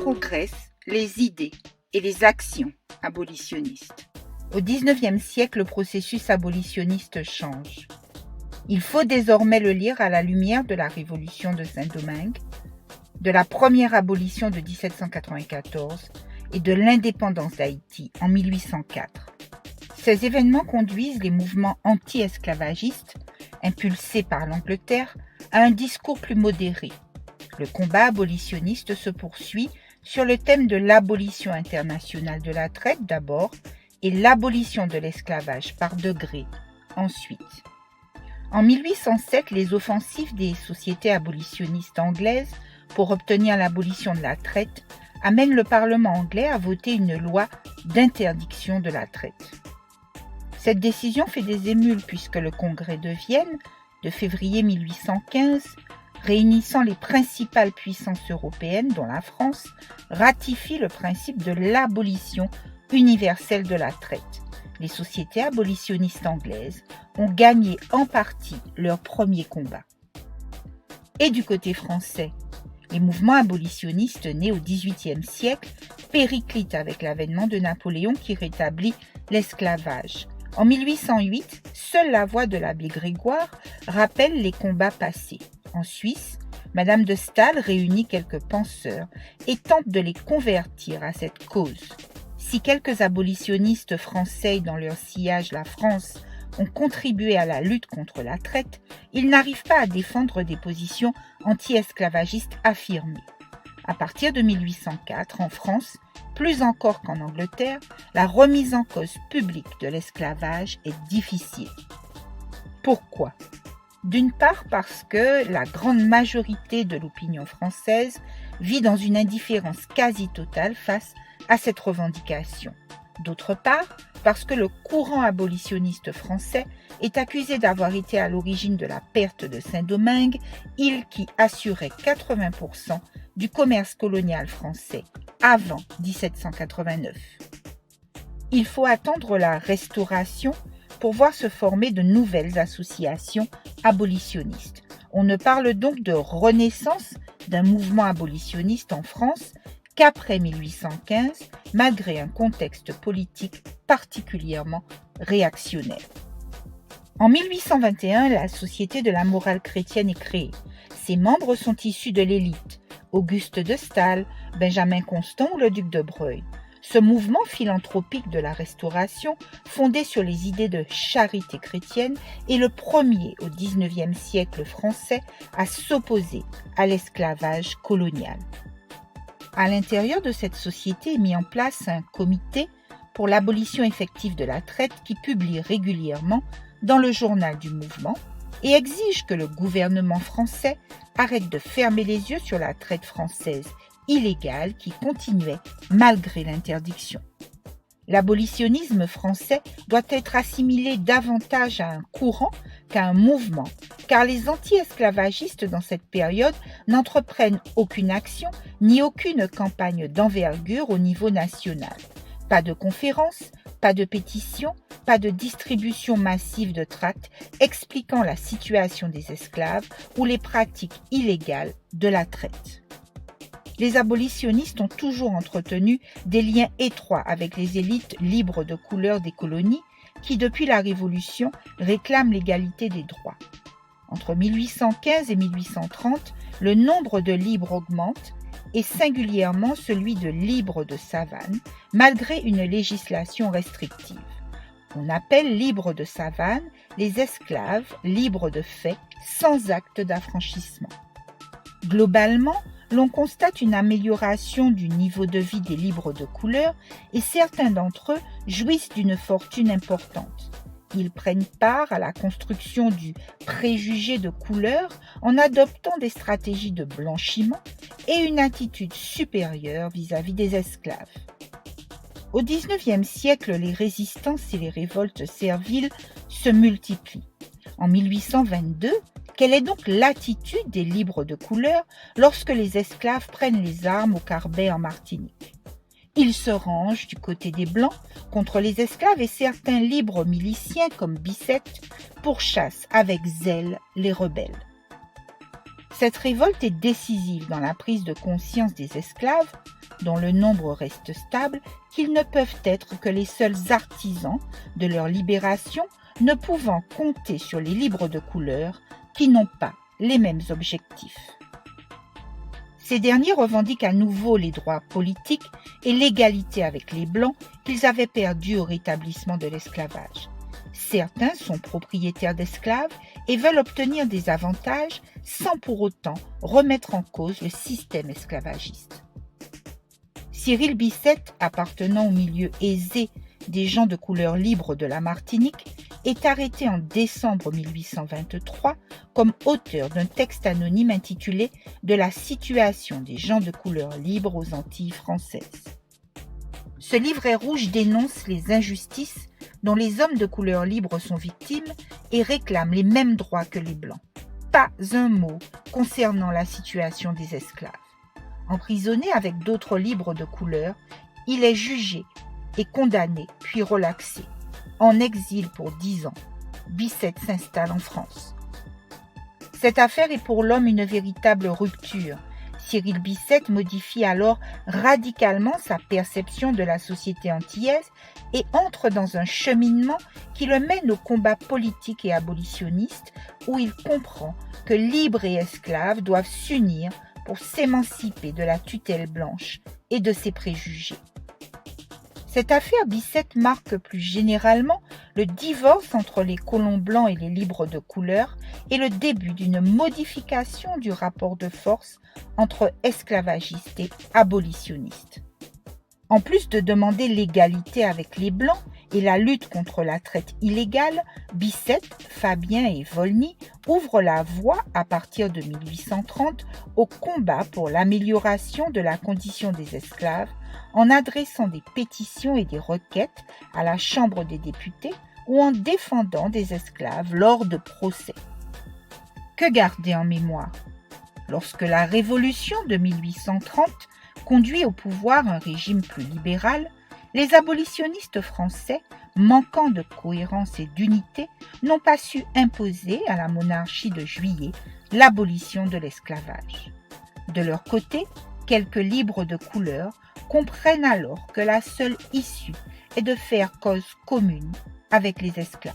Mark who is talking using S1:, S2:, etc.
S1: progressent les idées et les actions abolitionnistes. Au XIXe siècle, le processus abolitionniste change. Il faut désormais le lire à la lumière de la Révolution de Saint-Domingue, de la première abolition de 1794 et de l'indépendance d'Haïti en 1804. Ces événements conduisent les mouvements anti-esclavagistes, impulsés par l'Angleterre, à un discours plus modéré. Le combat abolitionniste se poursuit sur le thème de l'abolition internationale de la traite d'abord et l'abolition de l'esclavage par degrés ensuite. En 1807, les offensives des sociétés abolitionnistes anglaises pour obtenir l'abolition de la traite amènent le Parlement anglais à voter une loi d'interdiction de la traite. Cette décision fait des émules puisque le Congrès de Vienne, de février 1815, réunissant les principales puissances européennes, dont la France, ratifie le principe de l'abolition universelle de la traite. Les sociétés abolitionnistes anglaises ont gagné en partie leur premier combat. Et du côté français, les mouvements abolitionnistes nés au XVIIIe siècle périclitent avec l'avènement de Napoléon qui rétablit l'esclavage. En 1808, seule la voix de l'abbé Grégoire rappelle les combats passés. En Suisse, Madame de Staël réunit quelques penseurs et tente de les convertir à cette cause. Si quelques abolitionnistes français dans leur sillage la France ont contribué à la lutte contre la traite, ils n'arrivent pas à défendre des positions anti-esclavagistes affirmées. À partir de 1804, en France, plus encore qu'en Angleterre, la remise en cause publique de l'esclavage est difficile. Pourquoi ? D'une part parce que la grande majorité de l'opinion française vit dans une indifférence quasi totale face à cette revendication. D'autre part, parce que le courant abolitionniste français est accusé d'avoir été à l'origine de la perte de Saint-Domingue, île qui assurait 80% du commerce colonial français avant 1789. Il faut attendre la Restauration pour voir se former de nouvelles associations abolitionnistes. On ne parle donc de renaissance d'un mouvement abolitionniste en France qu'après 1815, malgré un contexte politique particulièrement réactionnaire. En 1821, la Société de la morale chrétienne est créée. Ses membres sont issus de l'élite, Auguste de Staël, Benjamin Constant ou le duc de Broglie. Ce mouvement philanthropique de la Restauration, fondé sur les idées de charité chrétienne, est le premier au XIXe siècle français à s'opposer à l'esclavage colonial. À l'intérieur de cette société est mis en place un comité pour l'abolition effective de la traite qui publie régulièrement dans le journal du mouvement et exige que le gouvernement français arrête de fermer les yeux sur la traite française illégale qui continuait malgré l'interdiction. L'abolitionnisme français doit être assimilé davantage à un courant qu'à un mouvement, car les anti-esclavagistes dans cette période n'entreprennent aucune action ni aucune campagne d'envergure au niveau national. Pas de conférences, pas de pétitions, pas de distribution massive de tracts expliquant la situation des esclaves ou les pratiques illégales de la traite. Les abolitionnistes ont toujours entretenu des liens étroits avec les élites libres de couleur des colonies qui, depuis la Révolution, réclament l'égalité des droits. Entre 1815 et 1830, le nombre de libres augmente et singulièrement celui de libres de savane, malgré une législation restrictive. On appelle libres de savane les esclaves libres de fait, sans acte d'affranchissement. Globalement, l'on constate une amélioration du niveau de vie des libres de couleur et certains d'entre eux jouissent d'une fortune importante. Ils prennent part à la construction du préjugé de couleur en adoptant des stratégies de blanchiment et une attitude supérieure vis-à-vis des esclaves. Au XIXe siècle, les résistances et les révoltes serviles se multiplient. En 1822, quelle est donc l'attitude des libres de couleur lorsque les esclaves prennent les armes au Carbet en Martinique ? Ils se rangent du côté des Blancs contre les esclaves et certains libres miliciens comme Bicêtre pourchassent avec zèle les rebelles. Cette révolte est décisive dans la prise de conscience des esclaves, dont le nombre reste stable, qu'ils ne peuvent être que les seuls artisans de leur libération, ne pouvant compter sur les libres de couleur qui n'ont pas les mêmes objectifs. Ces derniers revendiquent à nouveau les droits politiques et l'égalité avec les Blancs qu'ils avaient perdus au rétablissement de l'esclavage. Certains sont propriétaires d'esclaves et veulent obtenir des avantages sans pour autant remettre en cause le système esclavagiste. Cyril Bicêtre, appartenant au milieu aisé des gens de couleur libre de la Martinique, est arrêté en décembre 1823 comme auteur d'un texte anonyme intitulé « De la situation des gens de couleur libre aux Antilles françaises ». Ce livret rouge dénonce les injustices dont les hommes de couleur libre sont victimes et réclament les mêmes droits que les Blancs. Pas un mot concernant la situation des esclaves. Emprisonné avec d'autres libres de couleur, il est jugé et condamné, puis relaxé. En exil pour 10 ans, Bicêtre s'installe en France. Cette affaire est pour l'homme une véritable rupture. Cyril Bicêtre modifie alors radicalement sa perception de la société antillaise et entre dans un cheminement qui le mène au combat politique et abolitionniste où il comprend que libres et esclaves doivent s'unir pour s'émanciper de la tutelle blanche et de ses préjugés. Cette affaire Bicêtre marque plus généralement le divorce entre les colons blancs et les libres de couleur et le début d'une modification du rapport de force entre esclavagistes et abolitionnistes. En plus de demander l'égalité avec les Blancs et la lutte contre la traite illégale, Bicêtre, Fabien et Volney ouvrent la voie à partir de 1830 au combat pour l'amélioration de la condition des esclaves en adressant des pétitions et des requêtes à la Chambre des députés ou en défendant des esclaves lors de procès. Que garder en mémoire? Lorsque la Révolution de 1830 conduit au pouvoir un régime plus libéral, les abolitionnistes français, manquant de cohérence et d'unité, n'ont pas su imposer à la monarchie de Juillet l'abolition de l'esclavage. De leur côté, quelques libres de couleur comprennent alors que la seule issue est de faire cause commune avec les esclaves.